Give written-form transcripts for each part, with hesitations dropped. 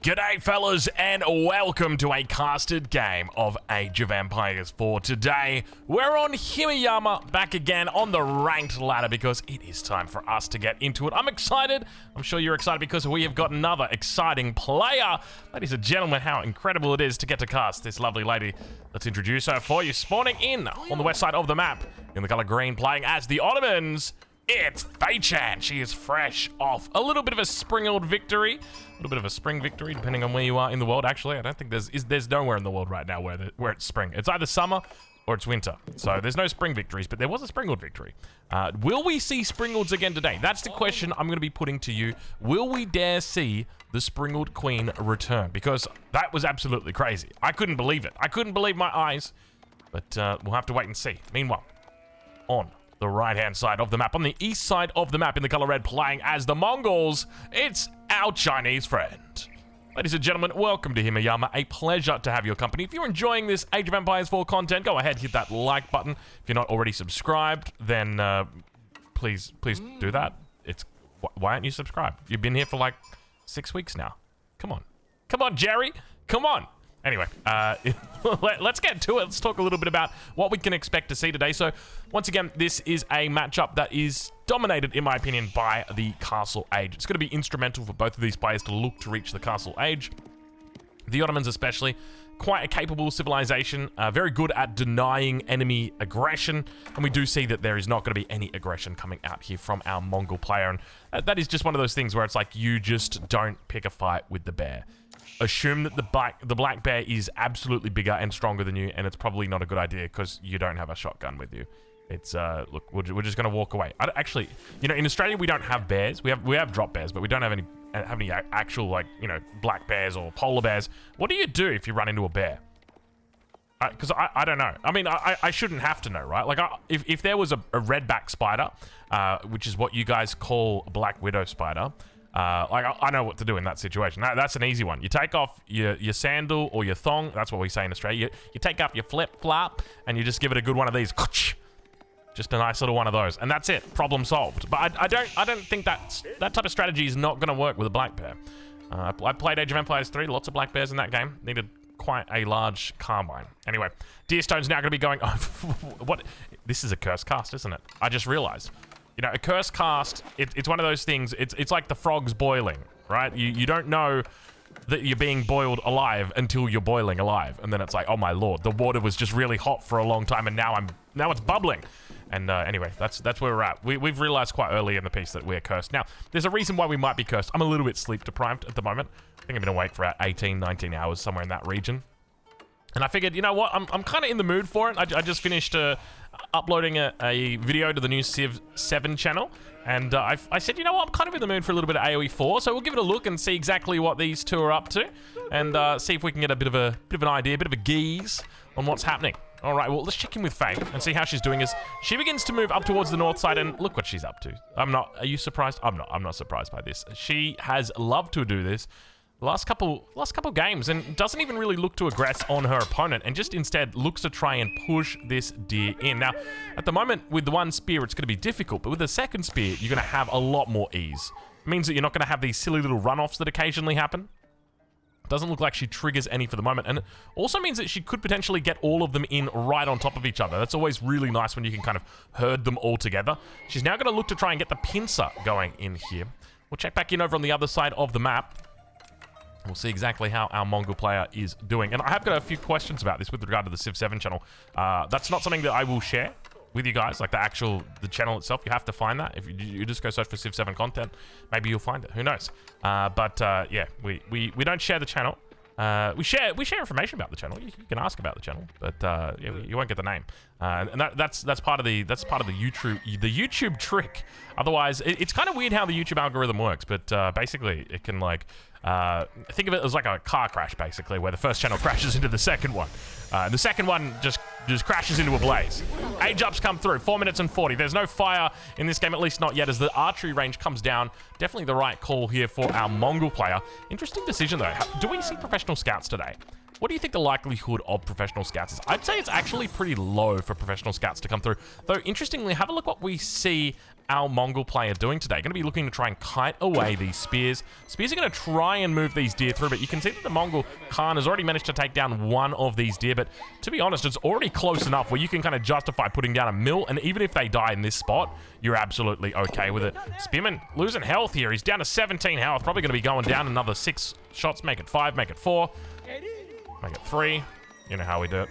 G'day fellas and welcome to a casted game of Age of Empires 4. Today, we're on Himeyama, back again on the ranked ladder because it is time for us to get into it. I'm excited. I'm sure you're excited because we have got another exciting player. Ladies and gentlemen, how incredible it is to get to cast this lovely lady. Let's introduce her for you. Spawning in on the west side of the map in the color green, playing as the Ottomans. It's Fei-chan. She is fresh off a little bit of a Springald victory. A little bit of a spring victory, depending on where you are in the world. Actually, I don't think there's nowhere in the world right now where it's spring. It's either summer or it's winter. So there's no spring victories, but there was a Springald victory. Will we see Springalds again today? That's the question I'm going to be putting to you. Will we dare see the Springald Queen return? Because that was absolutely crazy. I couldn't believe it. I couldn't believe my eyes. But we'll have to wait and see. Meanwhile, on the right-hand side of the map, on the east side of the map in the color red, playing as the Mongols, it's our Chinese friend. Ladies and gentlemen, welcome to Himeyama. A pleasure to have your company. If you're enjoying this Age of Empires 4 content, go ahead, hit that like button. If you're not already subscribed, then please do that. Why aren't you subscribed? You've been here for like 6 weeks now. Come on, Jerry. Come on. Anyway, let's get to it. Let's talk a little bit about what we can expect to see today. So, once again, this is a matchup that is dominated, in my opinion, by the Castle Age. It's going to be instrumental for both of these players to look to reach the Castle Age. The Ottomans especially, quite a capable civilization, very good at denying enemy aggression, and we do see that there is not going to be any aggression coming out here from our Mongol player, and that is just one of those things where it's like you just don't pick a fight with the bear. Assume that the black bear is absolutely bigger and stronger than you, and it's probably not a good idea because you don't have a shotgun with you. It's look, we're just gonna walk away. Actually, you know, in Australia we don't have bears. We have drop bears, but we don't have any actual, like, you know, black bears or polar bears. What do you do if you run into a bear? Because I don't know. I mean, I shouldn't have to know, right? Like, if there was a redback spider, which is what you guys call a black widow spider. Like, I know what to do in that situation. That's an easy one. You take off your sandal or your thong. That's what we say in Australia. You take off your flip-flop and you just give it a good one of these. Just a nice little one of those. And that's it. Problem solved. But I don't think that type of strategy is not going to work with a black bear. I played Age of Empires 3. Lots of black bears in that game. Needed quite a large carbine. Anyway, Deerstone's now going to be going... what? This is a cursed cast, isn't it? I just realized. You know, a cursed cast, it's one of those things, it's like the frogs boiling, right? You don't know that you're being boiled alive until you're boiling alive. And then it's like, oh my lord, the water was just really hot for a long time and now it's bubbling. And anyway, that's where we're at. We've realized quite early in the piece that we're cursed. Now, there's a reason why we might be cursed. I'm a little bit sleep deprived at the moment. I think I'm gonna wait for about 18, 19 hours, somewhere in that region. And I figured, you know what, I'm kind of in the mood for it. I just finished uploading a video to the new Civ 7 channel. And I said, you know what, I'm kind of in the mood for a little bit of AoE 4. So we'll give it a look and see exactly what these two are up to. And see if we can get a bit of an idea, a bit of a geese on what's happening. All right, well, let's check in with Faye and see how she's doing as she begins to move up towards the north side, and look what she's up to. Are you surprised? I'm not surprised by this. She has loved to do this last couple games and doesn't even really look to aggress on her opponent and just instead looks to try and push this deer in. Now, at the moment, with the one spear, it's going to be difficult, but with the second spear, you're going to have a lot more ease. It means that you're not going to have these silly little runoffs that occasionally happen. Doesn't look like she triggers any for the moment, and it also means that she could potentially get all of them in right on top of each other. That's always really nice when you can kind of herd them all together. She's now going to look to try and get the pincer going in here. We'll check back in over on the other side of the map. We'll see exactly how our Mongol player is doing. And I have got a few questions about this with regard to the Civ 7 channel. That's not something that I will share with you guys, like the channel itself. You have to find that. If you just go search for Civ 7 content, maybe you'll find it. Who knows? Yeah, we don't share the channel. We share information about the channel. You can ask about the channel, but yeah, you won't get the name. And that's part of the YouTube trick. Otherwise, it's kind of weird how the YouTube algorithm works. But basically, it can, like, think of it as like a car crash, basically, where the first channel crashes into the second one. The second one just crashes into a blaze. Age ups come through, 4 minutes and 40. There's no fire in this game, at least not yet, as the archery range comes down. Definitely the right call here for our Mongol player. Interesting decision, though. Do we see professional scouts today? What do you think the likelihood of professional scouts is? I'd say it's actually pretty low for professional scouts to come through. Though, interestingly, have a look what we see our Mongol player doing today. Going to be looking to try and kite away these spears. Spears are going to try and move these deer through, but you can see that the Mongol Khan has already managed to take down one of these deer, but to be honest, it's already close enough where you can kind of justify putting down a mill, and even if they die in this spot, you're absolutely okay with it. Spearman losing health here. He's down to 17 health. Probably going to be going down another 6 shots. Make it 5, make it 4. Make it 3. You know how we do it.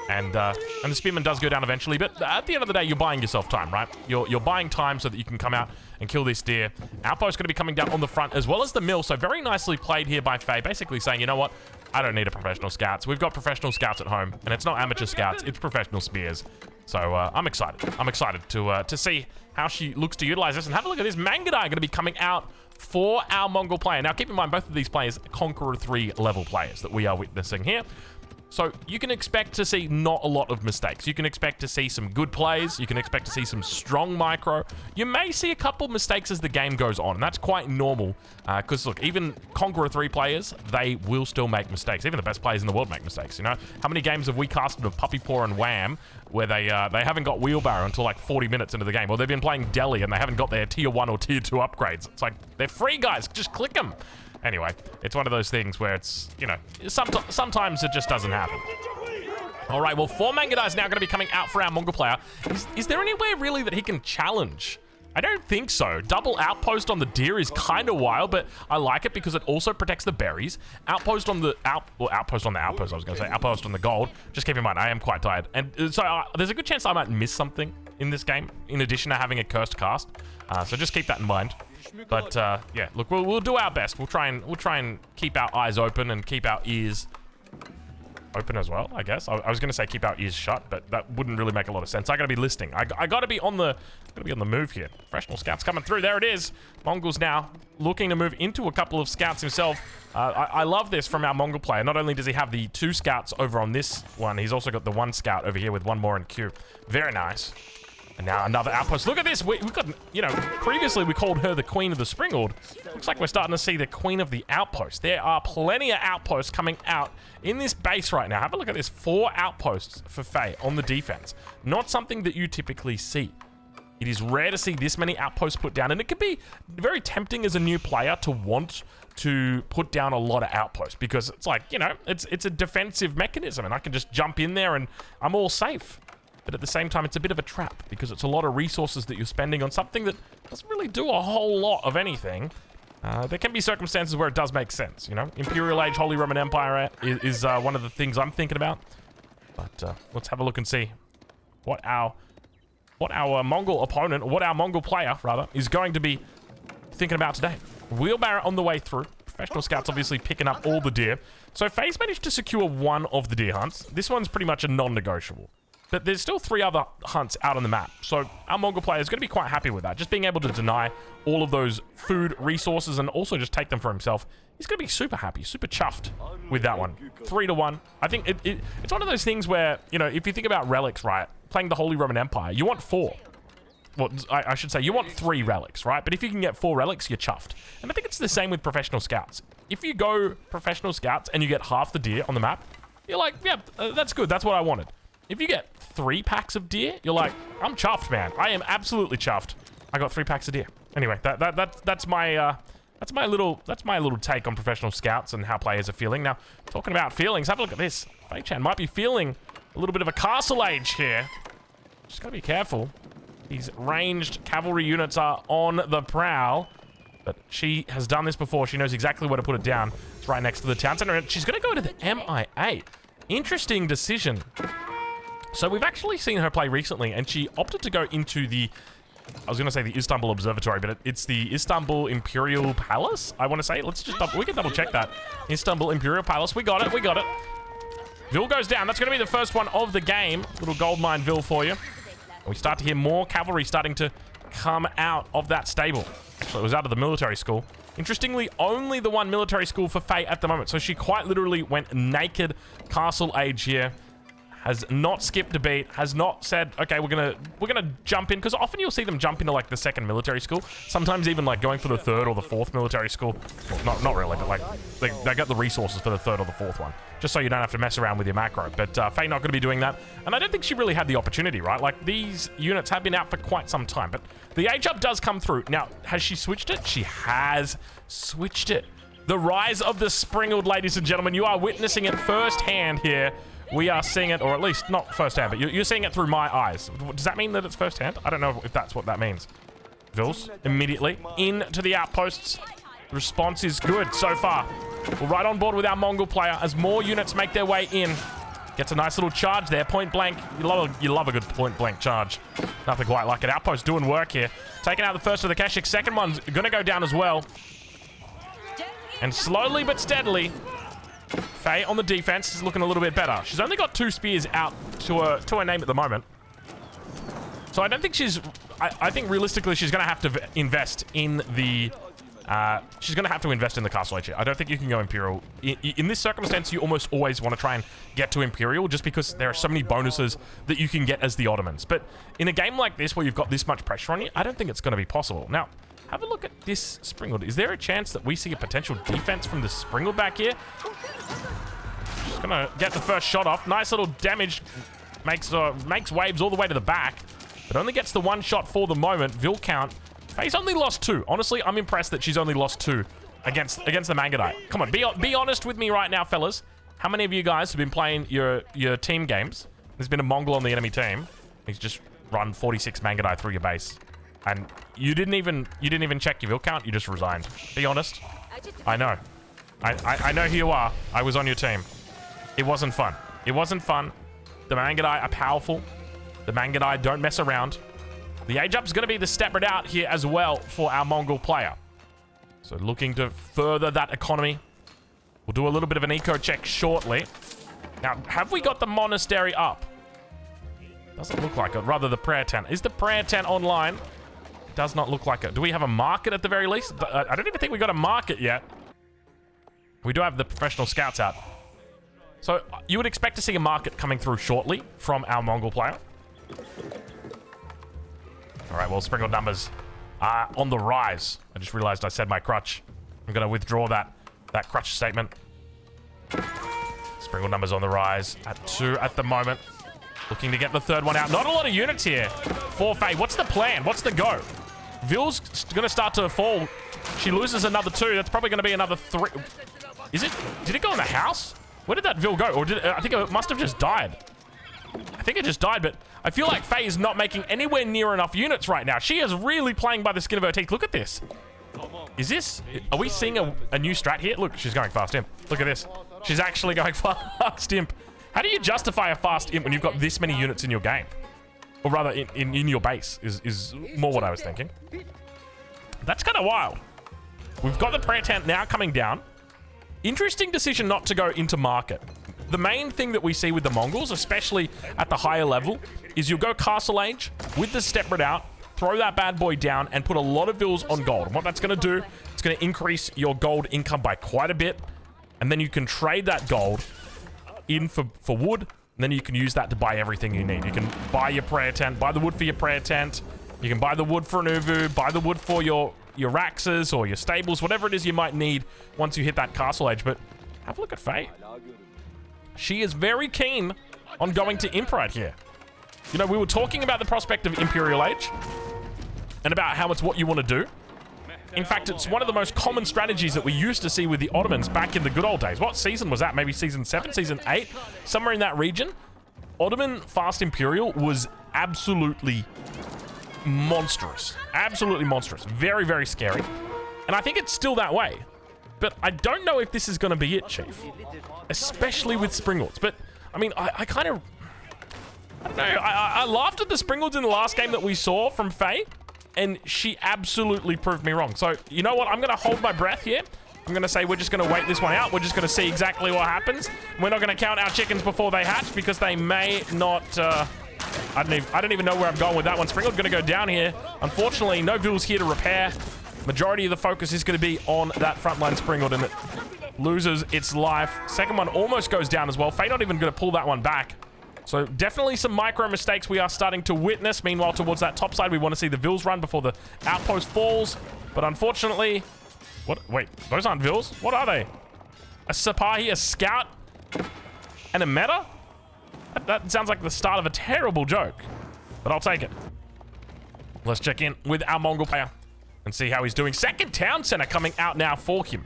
And the spearman does go down eventually, but at the end of the day, you're buying yourself time, right? You're buying time so that you can come out and kill this deer. Outpost going to be coming down on the front as well as the mill, so very nicely played here by Faye, basically saying, you know what? I don't need a professional scouts. We've got professional scouts at home, and it's not amateur scouts, it's professional spears. So I'm excited. I'm excited to see how she looks to utilize this. And have a look at this. Mangadai going to be coming out for our Mongol player. Now, keep in mind, both of these players are Conqueror 3 level players that we are witnessing here. So you can expect to see not a lot of mistakes. You can expect to see some good plays. You can expect to see some strong micro. You may see a couple mistakes as the game goes on, and that's quite normal. Because look, even Conqueror 3 players, they will still make mistakes. Even the best players in the world make mistakes, you know? How many games have we casted of Puppy Paw and Wham where they haven't got Wheelbarrow until like 40 minutes into the game? Or they've been playing Delhi and they haven't got their tier 1 or tier 2 upgrades. It's like, they're free, guys. Just click them. Anyway, it's one of those things where it's, you know, sometimes it just doesn't happen. All right, well, 4 Mangadai is now going to be coming out for our Mongol player. Is there any way really that he can challenge? I don't think so. Double outpost on the deer is kind of wild, but I like it because it also protects the berries. Outpost on the outpost on the outpost, I was going to say. Outpost on the gold. Just keep in mind, I am quite tired. And so there's a good chance I might miss something in this game, in addition to having a cursed cast. So just keep that in mind. But yeah, look, we'll do our best. We'll try and keep our eyes open and keep our ears open as well, I guess. I was going to say keep our ears shut, but that wouldn't really make a lot of sense. I got to be listening. I got to be on the move here. Professional scouts coming through. There it is. Mongols now looking to move into a couple of scouts himself. I love this from our Mongol player. Not only does he have the 2 scouts over on this one, he's also got the 1 scout over here with 1 more in queue. Very nice. And now another outpost. Look at this. We've got, you know, previously we called her the queen of the Springald. Looks like we're starting to see the queen of the outpost. There are plenty of outposts coming out in this base right now. Have a look at this. 4 outposts for Faye on the defense. Not something that you typically see. It is rare to see this many outposts put down, and it can be very tempting as a new player to want to put down a lot of outposts because it's like, you know, it's a defensive mechanism, and I can just jump in there and I'm all safe. But at the same time, it's a bit of a trap because it's a lot of resources that you're spending on something that doesn't really do a whole lot of anything. There can be circumstances where it does make sense, you know? Imperial Age, Holy Roman Empire is one of the things I'm thinking about. But let's have a look and see what our Mongol opponent, or what our Mongol player, rather, is going to be thinking about today. Wheelbarrow on the way through. Professional scouts obviously picking up all the deer. So Faye's managed to secure 1 of the deer hunts. This one's pretty much a non-negotiable. But there's still 3 other hunts out on the map. So our Mongol player is going to be quite happy with that. Just being able to deny all of those food resources and also just take them for himself. He's going to be super happy, super chuffed with that one. 3-1. I think it's one of those things where, you know, if you think about relics, right? Playing the Holy Roman Empire, you want 4. Well, I should say, you want 3 relics, right? But if you can get 4 relics, you're chuffed. And I think it's the same with professional scouts. If you go professional scouts and you get half the deer on the map, you're like, yeah, that's good. That's what I wanted. If you get 3 packs of deer, you're like, I'm chuffed, man. I am absolutely chuffed. I got 3 packs of deer. Anyway, that's my little take on professional scouts and how players are feeling. Now, talking about feelings, have a look at this. Faye-chan might be feeling a little bit of a castle age here. Just gotta be careful. These ranged cavalry units are on the prowl, but she has done this before. She knows exactly where to put it down. It's right next to the town center, and she's gonna go to the MIA. Interesting decision. So we've actually seen her play recently, and she opted to go into the, I was going to say the Istanbul Observatory, but it's the Istanbul Imperial Palace, I want to say. Let's just we can double check that. Istanbul Imperial Palace. We got it. We got it. Vil goes down. That's going to be the first one of the game. Little gold mine Vil for you. And we start to hear more cavalry starting to come out of that stable. Actually, it was out of the military school. Interestingly, only the 1 military school for Faye at the moment. So she quite literally went naked castle age here. has not skipped a beat, has not said, okay, we're gonna jump in, because often you'll see them jump into like the second military school, sometimes even like going for the third or the fourth military school. Well, not really, but like they got the resources for the third or the fourth one, just so you don't have to mess around with your macro. But Faye not going to be doing that, and I don't think she really had the opportunity, right? Like, these units have been out for quite some time, but the age up does come through. Now, has she switched it? She has switched it. The rise of the Springald, ladies and gentlemen. You are witnessing it firsthand here. We are seeing it, or at least not firsthand, but you're seeing it through my eyes. Does that mean that it's firsthand? I don't know if that's what that means. Vils, immediately into the outposts. The response is good so far. We're right on board with our Mongol player as more units make their way in. Gets a nice little charge there, point blank. You love a good point blank charge. Nothing quite like it. Outpost doing work here. Taking out the first of the Keshik. Second one's going to go down as well. And slowly but steadily, Faye on the defense is looking a little bit better. She's only got 2 spears out to her name at the moment. So I don't think she's... I think realistically she's going to have to invest in the... she's going to have to invest in the Castle Age here. I don't think you can go Imperial. In this circumstance, you almost always want to try and get to Imperial just because there are so many bonuses that you can get as the Ottomans. But in a game like this where you've got this much pressure on you, I don't think it's going to be possible. Now, have a look at this Springald. Is there a chance that we see a potential defense from the Springald back here? She's going to get the first shot off. Nice little damage. Makes waves all the way to the back, but only gets the 1 shot for the moment. Vil count. Faye's only lost 2. Honestly, I'm impressed that she's only lost 2 against the Mangudai. Come on, be honest with me right now, fellas. How many of you guys have been playing your team games? There's been a Mongol on the enemy team. He's just run 46 Mangudai through your base. And you didn't even check your Vil count, you just resigned. Be honest. I know. I know who you are. I was on your team. It wasn't fun. It wasn't fun. The Mangudai are powerful. The Mangudai don't mess around. The age up is going to be the step out here as well for our Mongol player. So looking to further that economy. We'll do a little bit of an eco check shortly. Now, have we got the monastery up? Doesn't look like it. Rather, the prayer tent. Is the prayer tent online? It does not look like it. Do we have a market at the very least? I don't even think we got a market yet. We do have the professional scouts out. So you would expect to see a market coming through shortly from our Mongol player. All right, well, Springald numbers are on the rise. I just realized I said my crutch. I'm going to withdraw that crutch statement. Springald numbers on the rise at 2 at the moment. Looking to get the third one out. Not a lot of units here for Faye. What's the plan? What's the go? Vil's going to start to fall. She loses another 2. That's probably going to be another 3. Is it? Did it go in the house? Where did that Vil go? Or did it, I think it must have just died. I think it just died, but I feel like Faye is not making anywhere near enough units right now. She is really playing by the skin of her teeth. Look at this. Is this... Are we seeing a new strat here? Look, she's going fast imp. Look at this. She's actually going fast imp. How do you justify a fast imp when you've got this many units in your game? Or rather, in your base is more what I was thinking. That's kind of wild. We've got the prayer tent now coming down. Interesting decision not to go into market. The main thing that we see with the Mongols, especially at the higher level, is you'll go Castle Age with the step out, throw that bad boy down, and put a lot of Vils on gold. And what that's going to do, it's going to increase your gold income by quite a bit. And then you can trade that gold in for wood, and then you can use that to buy everything you need. You can buy your prayer tent, buy the wood for your prayer tent. You can buy the wood for an Uvu, buy the wood for your Raxes or your stables, whatever it is you might need once you hit that Castle Age. But have a look at Faye. She is very keen on going to Imp right here. You know, we were talking about the prospect of Imperial Age and about how it's what you want to do. In fact, it's one of the most common strategies that we used to see with the Ottomans back in the good old days. What season was that? Maybe season 7, season 8? Somewhere in that region. Ottoman Fast Imperial was absolutely monstrous. Absolutely monstrous. Very, very scary. And I think it's still that way. But I don't know if this is going to be it, Chief. Especially with Springalds. But, I mean, I kind of... I don't know. I laughed at the Springalds in the last game that we saw from Faye. And she absolutely proved me wrong. So, you know what? I'm going to hold my breath here. I'm going to say we're just going to wait this one out. We're just going to see exactly what happens. We're not going to count our chickens before they hatch because they may not... I don't even know where I'm going with that one. Springald's going to go down here. Unfortunately, no Vils here to repair. Majority of the focus is going to be on that frontline Springald, and it loses its life. Second one almost goes down as well. Faye not even going to pull that one back. So definitely some micro mistakes we are starting to witness. Meanwhile, towards that top side, we want to see the Vils run before the outpost falls. But unfortunately... What? Wait, those aren't Vils. What are they? A Sipahi, a Scout, and a Meta? That sounds like the start of a terrible joke. But I'll take it. Let's check in with our Mongol player and see how he's doing. Second town center coming out now for him.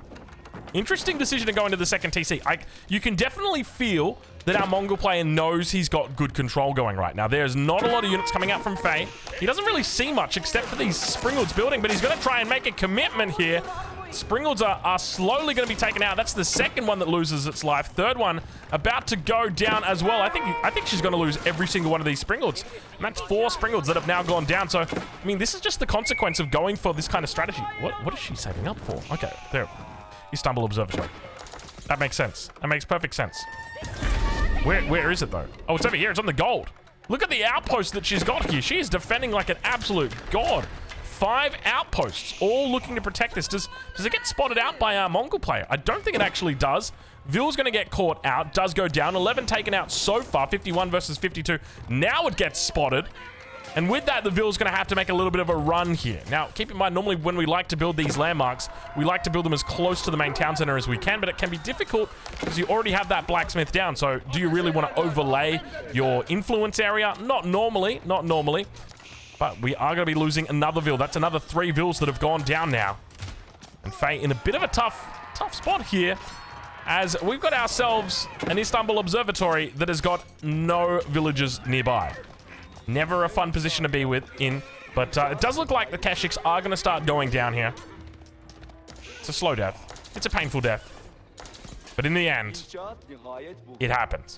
Interesting decision to go into the second TC. You can definitely feel that our Mongol player knows he's got good control going right now. There's not a lot of units coming out from Faye. He doesn't really see much except for these Springalds building, but he's going to try and make a commitment here. Springalds are slowly going to be taken out. That's the second one that loses its life. Third one about to go down as well. I think she's going to lose every single one of these Springalds. And that's 4 Springalds that have now gone down. So, I mean, this is just the consequence of going for this kind of strategy. What is she saving up for? Okay, there. Istanbul Observatory. That makes sense. That makes perfect sense. Where is it, though? Oh, it's over here. It's on the gold. Look at the outpost that she's got here. She is defending like an absolute god. 5 outposts, all looking to protect this. Does it get spotted out by our Mongol player? I don't think it actually does. Vil's going to get caught out. Does go down. 11 taken out so far. 51 versus 52. Now it gets spotted. And with that, the Vil's going to have to make a little bit of a run here. Now, keep in mind, normally when we like to build these landmarks, we like to build them as close to the main town center as we can, but it can be difficult because you already have that blacksmith down. So do you really want to overlay your influence area? Not normally. Not normally. But we are going to be losing another Vil. That's another 3 Vils that have gone down now. And Faye in a bit of a tough spot here, as we've got ourselves an Istanbul Observatory that has got no villages nearby. Never a fun position to be in, but it does look like the Kashyyyks are going to start going down here. It's a slow death. It's a painful death. But in the end, it happens.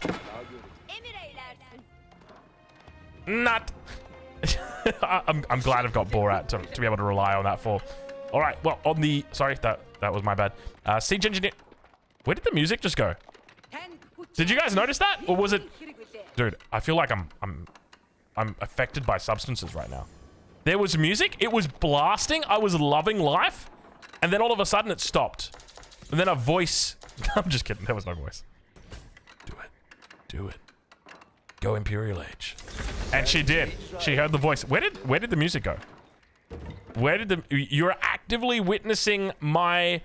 Not. I'm glad I've got Borat to be able to rely on that for. All right, well, on the... Sorry, that was my bad. Siege Engineer... Where did the music just go? Did you guys notice that? Or was it... Dude, I feel like I'm affected by substances right now. There was music. It was blasting. I was loving life. And then all of a sudden it stopped. And then a voice... I'm just kidding. There was no voice. Do it. Do it. Go Imperial Age. And she did. She heard the voice. Where did the music go? Where did the... You're actively witnessing my...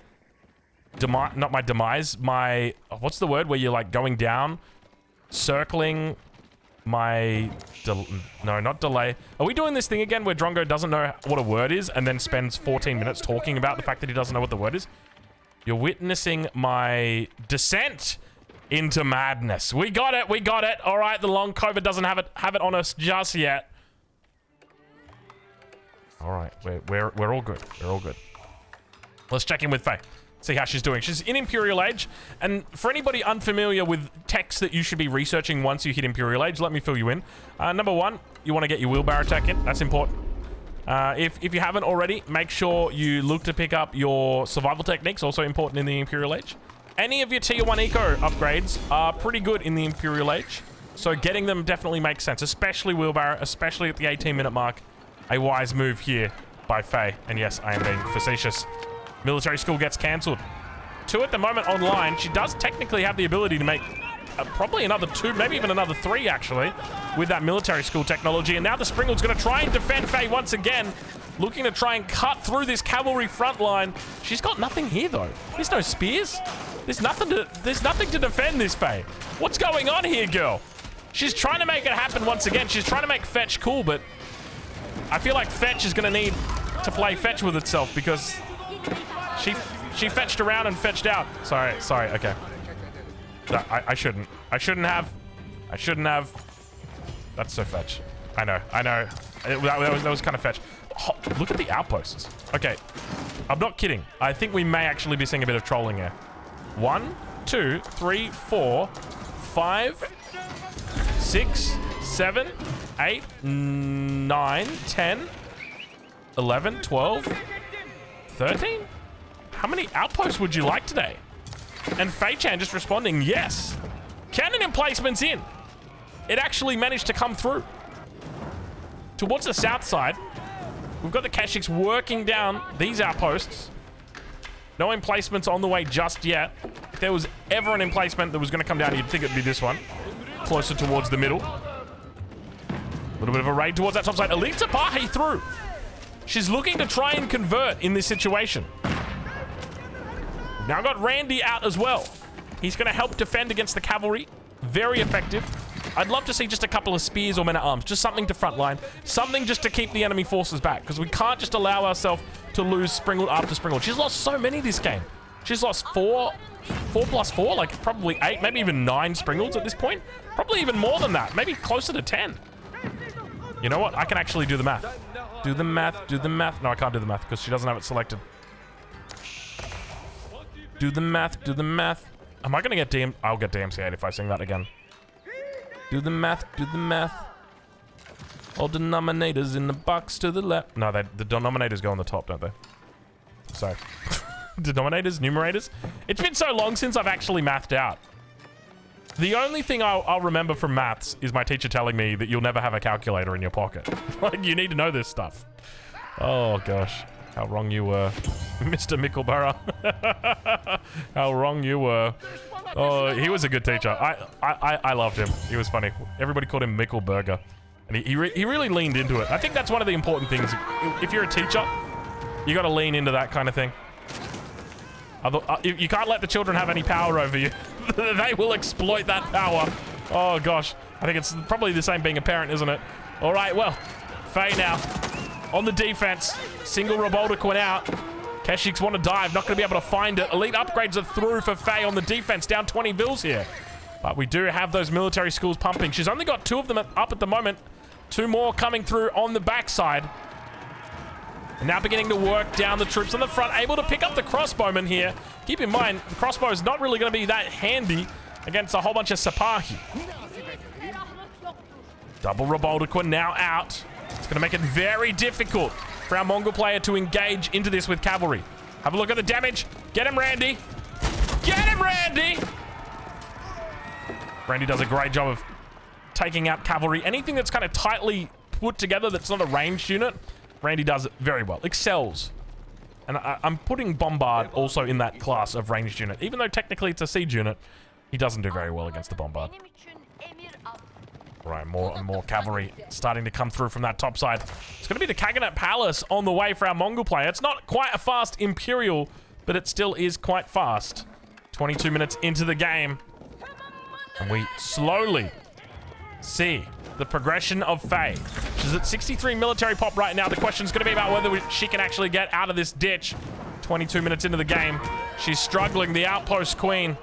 Not my demise. My... What's the word where you're like going down? Circling... My... No, not delay. Are we doing this thing again where Drongo doesn't know what a word is and then spends 14 minutes talking about the fact that he doesn't know what the word is? You're witnessing my descent into madness. We got it. We got it. All right, the long COVID doesn't have it on us just yet. All right, we're all good. We're all good. Let's check in with Faye. See how she's doing. She's in Imperial Age, and for anybody unfamiliar with texts that you should be researching once you hit Imperial Age, let me fill you in. Number 1, you want to get your wheelbarrow tech in. That's important. If you haven't already, make sure you look to pick up your survival techniques, also important in the Imperial Age. Any of your tier 1 eco upgrades are pretty good in the Imperial Age, so getting them definitely makes sense, especially wheelbarrow, especially at the 18-minute mark. A wise move here by Faye, and yes, I am being facetious. Military school gets cancelled. 2 at the moment online. She does technically have the ability to make probably another 2, maybe even another 3 actually, with that military school technology. And now the Springald's going to try and defend Faye once again, looking to try and cut through this cavalry front line. She's got nothing here though. There's no spears. There's nothing to defend this Faye. What's going on here, girl? She's trying to make it happen once again. She's trying to make fetch cool, but I feel like fetch is going to need to play fetch with itself because she fetched around and fetched out. Sorry, okay. No, I shouldn't have. That's so fetch. I know. That was kind of fetch. Oh, look at the outposts. Okay, I'm not kidding. I think we may actually be seeing a bit of trolling here. 1, 2, 3, 4, 5, 6, 7, 8, 9, 10, 11, 12, 13? How many outposts would you like today? And Faye-chan just responding, yes. Cannon emplacements in. It actually managed to come through. Towards the south side, we've got the Kashyyyks working down these outposts. No emplacements on the way just yet. If there was ever an emplacement that was going to come down, you'd think it'd be this one. closer towards the middle. A little bit of a raid towards that top side. Elite Tapahi through. She's looking to try and convert in this situation. We've now got Randy out as well. He's going to help defend against the cavalry. Very effective. I'd love to see just a couple of spears or men-at-arms. Just something to frontline. Something just to keep the enemy forces back. Because we can't just allow ourselves to lose Springald after Springald. She's lost so many this game. She's lost 4 plus 4, like probably 8, maybe even 9 Springalds at this point. Probably even more than that. Maybe closer to 10. You know what? I can actually do the math. Do the math, do the math. No, I can't do the math because she doesn't have it selected. Do the math, do the math. Am I going to get DM? I'll get DMCA'd if I sing that again. Do the math, do the math. All denominators in the box to the left. No, the denominators go on the top, don't they? So, denominators, numerators. It's been so long since I've actually mathed out. The only thing I'll remember from maths is my teacher telling me that you'll never have a calculator in your pocket. Like, you need to know this stuff. Oh, gosh. How wrong you were, Mr. Mickleborough. How wrong you were. Oh, he was a good teacher. I loved him. He was funny. Everybody called him Mickleburger. And he really leaned into it. I think that's one of the important things. If you're a teacher, you got to lean into that kind of thing. You can't let the children have any power over you. They will exploit that power. Oh, gosh. I think it's probably the same being a parent, isn't it? All right, well, Faye now on the defense. Single Reboldiquin out. Keshiks want to dive. Not going to be able to find it. Elite upgrades are through for Faye on the defense. Down 20 vils here. But we do have those military schools pumping. She's only got 2 of them up at the moment. 2 more coming through on the backside. And now beginning to work down the troops on the front. Able to pick up the crossbowmen here. Keep in mind, the crossbow is not really going to be that handy against a whole bunch of Sapahi. Double Reboldiquin now out. It's going to make it very difficult for our Mongol player to engage into this with cavalry. Have a look at the damage. Get him, Randy. Get him, Randy! Randy does a great job of taking out cavalry. Anything that's kind of tightly put together that's not a ranged unit, Randy does it very well. Excels. And I'm putting Bombard also in that class of ranged unit. Even though technically it's a siege unit, he doesn't do very well against the Bombard. Right, more and more cavalry starting to come through from that top side. It's going to be the Kaganet Palace on the way for our Mongol player. It's not quite a fast Imperial, but it still is quite fast. 22 minutes into the game. And we slowly see the progression of Faye. She's at 63 military pop right now. The question's going to be about whether she can actually get out of this ditch. 22 minutes into the game. She's struggling, the outpost queen.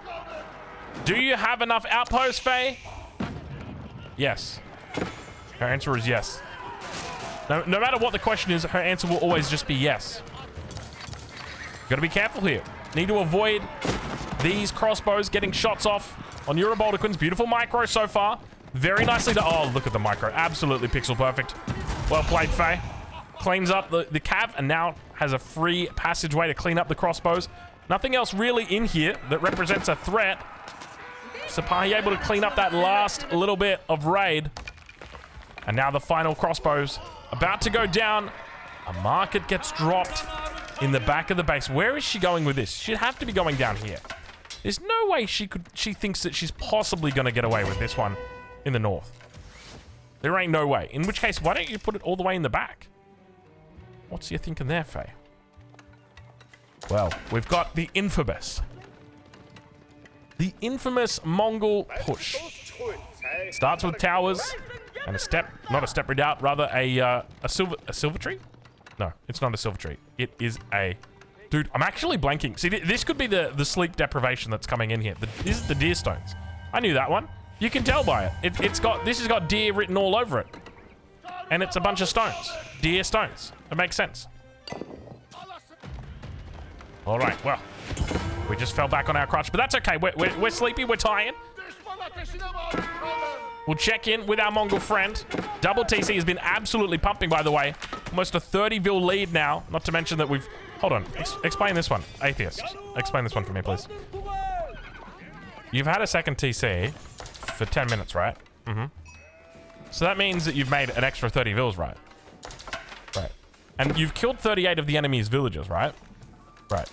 Do you have enough outposts, Faye? Yes. Her answer is yes. No matter what the question is, her answer will always just be yes. Gotta be careful here. Need to avoid these crossbows getting shots off on your Reboldiquins. Beautiful micro so far. Very nicely done. Oh, look at the micro. Absolutely pixel perfect. Well played, Faye. Cleans up the cav and now has a free passageway to clean up the crossbows. Nothing else really in here that represents a threat. Sapahi able to clean up that last little bit of raid. And now the final crossbows about to go down. A market gets dropped in the back of the base. Where is she going with this? She'd have to be going down here. There's no way she thinks that she's possibly going to get away with this one in the north. There ain't no way. In which case, why don't you put it all the way in the back? What's you thinking there, Faye? Well, we've got the infamous Mongol push. Starts with towers and a step, not a step redoubt, rather a silver tree? No, it's not a silver tree. It is a... Dude, I'm actually blanking. See, this could be the sleep deprivation that's coming in here. This is the deer stones. I knew that one. You can tell by it. This has got deer written all over it. And it's a bunch of stones. Deer stones. It makes sense. All right, well, we just fell back on our crutch, but that's okay. We're sleepy. We're tired. We'll check in with our Mongol friend. Double TC has been absolutely pumping, by the way. Almost a 30 vil lead now. Not to mention that we've... Hold on. Explain this one. Atheist. Explain this one for me, please. You've had a second TC for 10 minutes, right? Mm-hmm. So that means that you've made an extra 30 vils, right? Right. And you've killed 38 of the enemy's villagers, right? Right.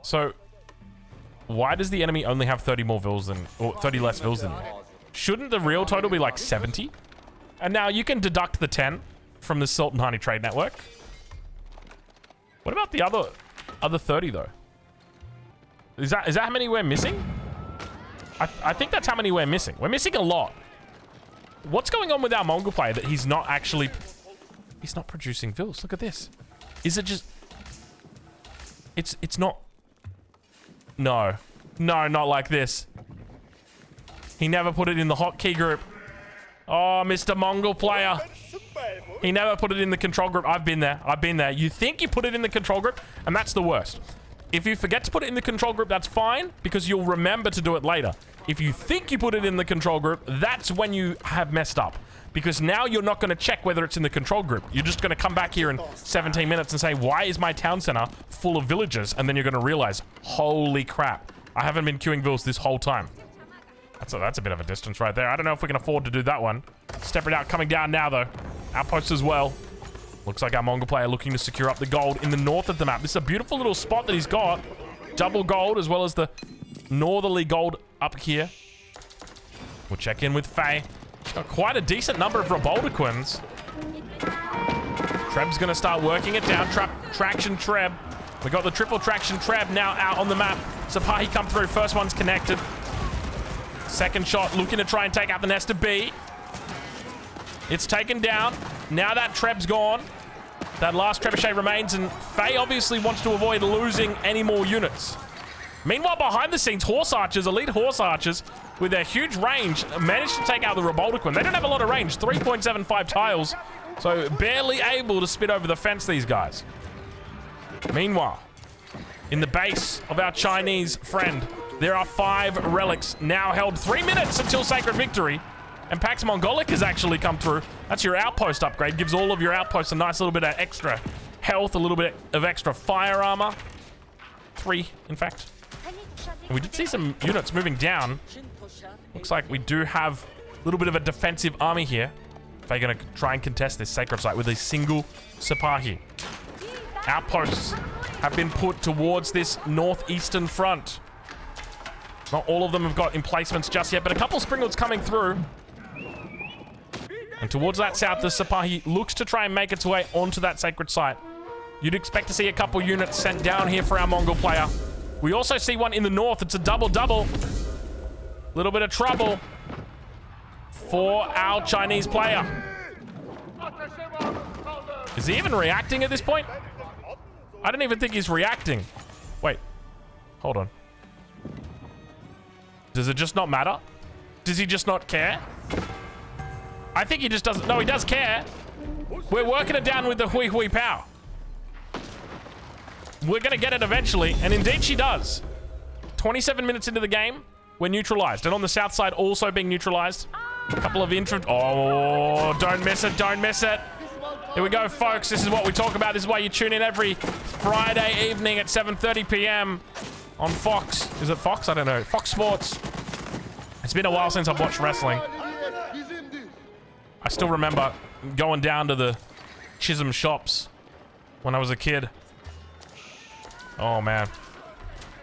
So, Why does the enemy only have 30 more vills than, or 30 less vills than you? Shouldn't the real total be like 70? And now you can deduct the 10 from the Sultanate trade network. What about the other 30 though? Is that how many we're missing? I think that's how many we're missing. We're missing a lot. What's going on with our Mongol player that he's not actually... He's not producing vills. Look at this. Is it just... It's not... No. No, not like this. He never put it in the hotkey group. Oh, Mr. Mongol player. He never put it in the control group. I've been there. I've been there. You think you put it in the control group, and that's the worst. If you forget to put it in the control group, that's fine, because you'll remember to do it later. If you think you put it in the control group, that's when you have messed up. Because now you're not going to check whether it's in the control group. You're just going to come back here in 17 minutes and say, why is my town center full of villagers? And then you're going to realize, holy crap, I haven't been queuing vills this whole time. That's a bit of a distance right there. I don't know if we can afford to do that one. Step it out, coming down now though. Outposts as well. Looks like our Mongol player looking to secure up the gold in the north of the map. This is a beautiful little spot that he's got. Double gold as well as the northerly gold up here. We'll check in with Faye. Got quite a decent number of Reboldiquins. Treb's gonna start working it down. Traction Treb. We got the triple traction Treb now out on the map. Sipahi come through. First one's connected. Second shot looking to try and take out the nest of B. It's taken down. Now that Treb's gone. That last trebuchet remains, and Faye obviously wants to avoid losing any more units. Meanwhile, behind the scenes, horse archers, elite horse archers, with their huge range, managed to take out the Reboldiquin. They don't have a lot of range, 3.75 tiles, so barely able to spit over the fence, these guys. Meanwhile, in the base of our Chinese friend, there are 5 relics now held. 3 minutes until Sacred Victory. And Pax Mongolic has actually come through. That's your outpost upgrade. Gives all of your outposts a nice little bit of extra health, a little bit of extra fire armor. 3, in fact. And we did see some units moving down. Looks like we do have a little bit of a defensive army here. They're going to try and contest this sacred site with a single Sipahi. Outposts have been put towards this northeastern front. Not all of them have got emplacements just yet, but a couple Springalds coming through. And towards that south, the Sipahi looks to try and make its way onto that sacred site. You'd expect to see a couple units sent down here for our Mongol player. We also see one in the north. It's a double-double. Little bit of trouble for our Chinese player. Is he even reacting at this point? I don't even think he's reacting. Wait. Hold on. Does it just not matter? Does he just not care? I think he just doesn't. No, he does care. We're working it down with the Hui Hui Pow. We're going to get it eventually, and indeed she does. 27 minutes into the game, we're neutralized. And on the south side, also being neutralized. A couple of Oh, don't miss it, don't miss it. Here we go, folks. This is what we talk about. This is why you tune in every Friday evening at 7:30 p.m. on Fox. Is it Fox? I don't know. Fox Sports. It's been a while since I've watched wrestling. I still remember going down to the Chisholm shops when I was a kid. Oh, man.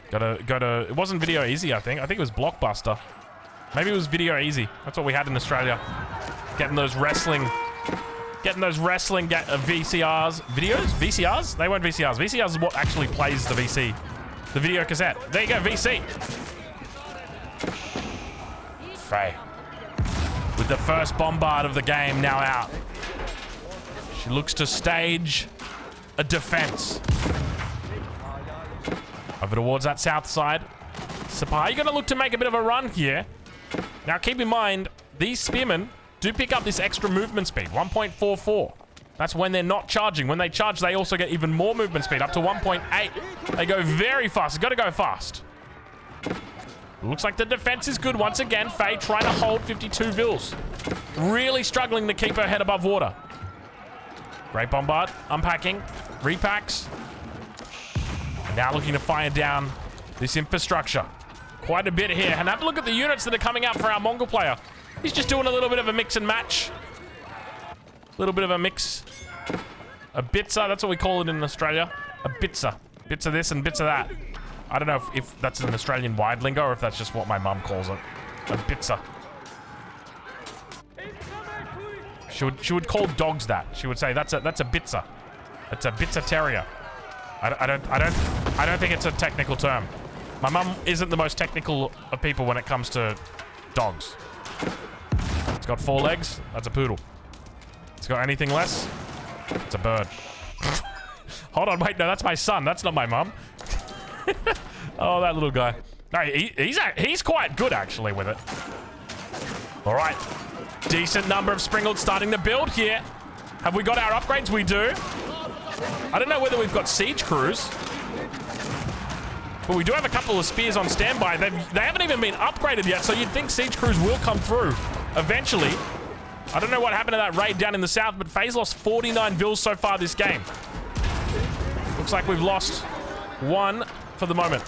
Go to... It wasn't Video Easy, I think. I think it was Blockbuster. Maybe it was Video Easy. That's what we had in Australia. Getting those wrestling VCRs. Videos? VCRs? They weren't VCRs. VCRs is what actually plays the VC. The video cassette. There you go, VC. Faye. With the first bombard of the game now out. She looks to stage a defense. Over towards that south side. Sipahi, you're going to look to make a bit of a run here. Now keep in mind, these spearmen do pick up this extra movement speed, 1.44. That's when they're not charging. When they charge, they also get even more movement speed, up to 1.8. They go very fast. It's got to go fast. Looks like the defense is good once again. Faye trying to hold 52 vills. Really struggling to keep her head above water. Great bombard. Unpacking. Repacks. And now looking to fire down this infrastructure. Quite a bit here. And have a look at the units that are coming out for our Mongol player. He's just doing a little bit of a mix and match. A little bit of a mix. A bitzer. That's what we call it in Australia. A bitzer. Bits of this and bits of that. I don't know if that's an Australian-wide lingo or if that's just what my mum calls it. A bitzer. She would call dogs that. She would say that's a bitzer. It's a bitzer terrier. I don't think it's a technical term. My mum isn't the most technical of people when it comes to dogs. It's got 4 legs. That's a poodle. It's got anything less? It's a bird. Hold on, wait, no, that's my son. That's not my mum. Oh, that little guy. No, he's quite good actually with it. All right, decent number of Springald starting to build here. Have we got our upgrades? We do. I don't know whether we've got siege crews, but we do have a couple of spears on standby. They haven't even been upgraded yet, so you'd think siege crews will come through eventually. I don't know what happened to that raid down in the south, but FaZe lost 49 vills so far this game. Looks like we've lost 1 for the moment.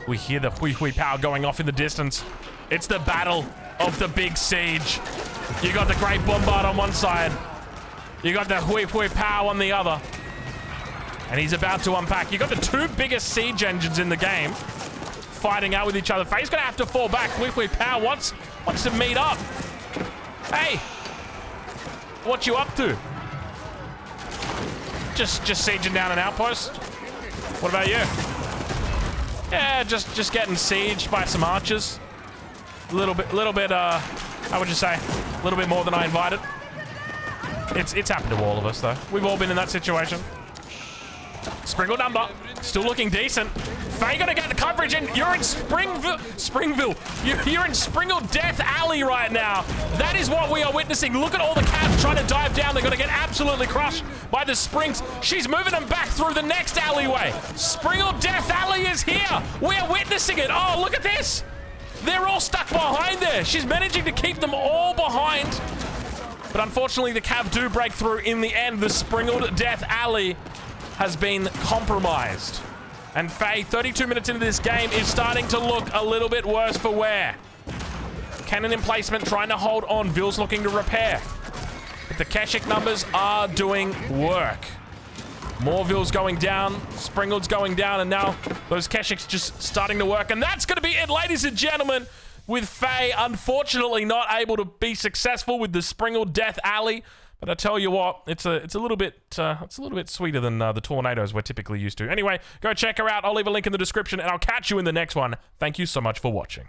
We hear the hui power going off in the distance. It's the battle of the big siege. You got the Great Bombard on one side. You got the hui power on the other. And he's about to unpack. You got the 2 biggest siege engines in the game fighting out with each other. FaZe's gonna have to fall back. Hui power wants to meet up. Hey, what you up to? Just sieging down an outpost. What about you? Yeah, just getting sieged by some archers. A little bit, how would you say? A little bit more than I invited. It's happened to all of us, though. We've all been in that situation. Springald number, still looking decent. Faye gonna get the coverage, and you're in Springville. You're in Springald Death Alley right now. That is what we are witnessing. Look at all the cabs trying to dive down. They're gonna get absolutely crushed by the Springs. She's moving them back through the next alleyway. Springald Death Alley is here. We are witnessing it. Oh, look at this. They're all stuck behind there. She's managing to keep them all behind. But unfortunately, the cab do break through in the end. The Springald Death Alley has been compromised. And Faye, 32 minutes into this game, is starting to look a little bit worse for wear. Cannon emplacement trying to hold on. Vill's looking to repair. But the Keshik numbers are doing work. More Vill's going down. Springald's going down. And now those Keshiks just starting to work. And that's going to be it, ladies and gentlemen, with Faye unfortunately not able to be successful with the Springald Death Alley. But I tell you what, it's a little bit sweeter than the tornadoes we're typically used to. Anyway, go check her out. I'll leave a link in the description, and I'll catch you in the next one. Thank you so much for watching.